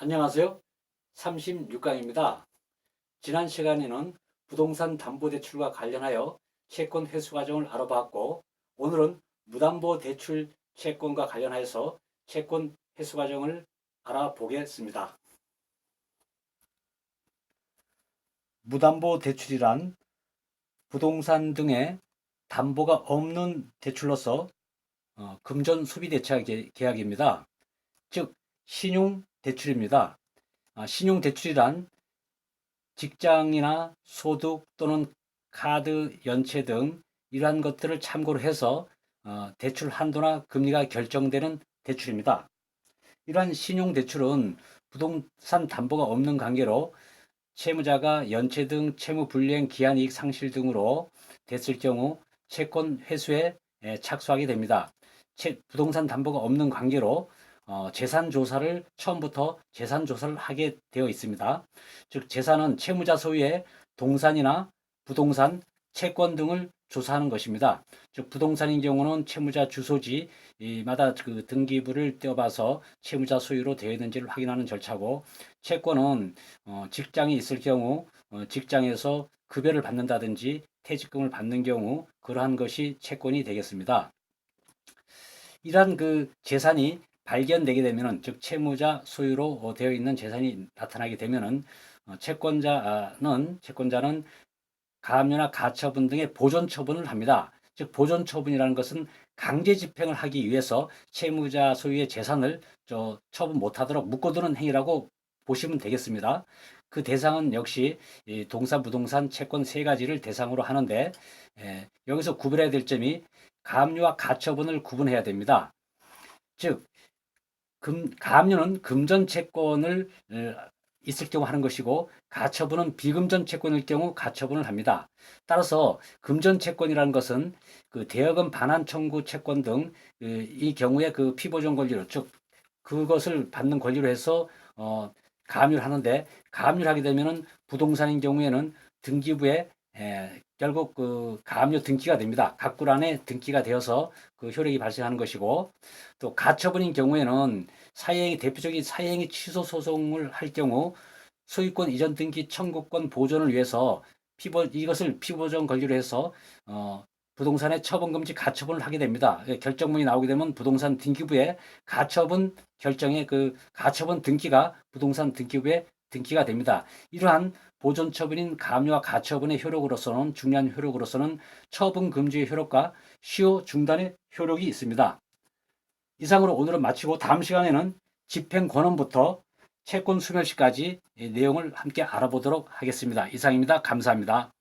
안녕하세요. 36강입니다. 지난 시간에는 부동산 담보대출과 관련하여 채권 회수 과정을 알아봤고, 오늘은 무담보대출 채권과 관련하여서 채권 회수 과정을 알아보겠습니다. 무담보대출이란 부동산 등의 담보가 없는 대출로서 금전 수비 대차 계약입니다. 즉 신용 대출입니다. 신용 대출이란 직장이나 소득 또는 카드 연체 등 이러한 것들을 참고로 해서 대출 한도나 금리가 결정되는 대출입니다. 이러한 신용 대출은 부동산 담보가 없는 관계로 채무자가 연체 등 채무 불이행, 기한 이익 상실 등으로 됐을 경우 채권 회수에 착수하게 됩니다. 부동산 담보가 없는 관계로 재산 조사를 처음부터 재산 조사를 하게 되어 있습니다. 즉 재산은 채무자 소유의 동산이나 부동산, 채권 등을 조사하는 것입니다. 즉 부동산인 경우는 채무자 주소지마다 그 등기부를 떼어봐서 채무자 소유로 되어 있는지를 확인하는 절차고, 채권은 직장이 있을 경우 직장에서 급여를 받는다든지 퇴직금을 받는 경우 그러한 것이 채권이 되겠습니다. 이러한 그 재산이 발견되게 되면은, 즉 채무자 소유로 되어 있는 재산이 나타나게 되면은 채권자는 가압류나 가처분 등의 보존 처분을 합니다. 즉 보존 처분이라는 것은 강제 집행을 하기 위해서 채무자 소유의 재산을 처분 못하도록 묶어두는 행위라고 보시면 되겠습니다. 그 대상은 역시 동사, 부동산, 채권 세 가지를 대상으로 하는데, 여기서 구분해야 될 점이 가압류와 가처분을 구분해야 됩니다. 즉 가압류는 금전 채권을 있을 경우 하는 것이고, 가처분은 비금전 채권일 경우 가처분을 합니다. 따라서 금전 채권이라는 것은 그 대여금 반환 청구 채권 등 이 경우에 그 피보존 권리로, 즉 그것을 받는 권리로 해서 가압류를 하는데, 가압류를 하게 되면은 부동산인 경우에는 등기부에 결국 그 가압류 등기가 됩니다. 각굴안에 등기가 되어서 그 효력이 발생하는 것이고, 또 가처분인 경우에는 대표적인 사회행위 취소 소송을 할 경우 소유권 이전 등기 청구권 보존을 위해서 이것을 피보존 권리로 해서 부동산의 처분 금지 가처분을 하게 됩니다. 결정문이 나오게 되면 부동산 등기부에 가처분 결정의 그 가처분 등기가 부동산 등기부에 등기가 됩니다. 이러한 보존 처분인 가압류와 가처분의 효력으로서는, 중요한 효력으로서는 처분 금지의 효력과 시효 중단의 효력이 있습니다. 이상으로 오늘은 마치고, 다음 시간에는 집행 권한부터 채권 소멸시까지 내용을 함께 알아보도록 하겠습니다. 이상입니다. 감사합니다.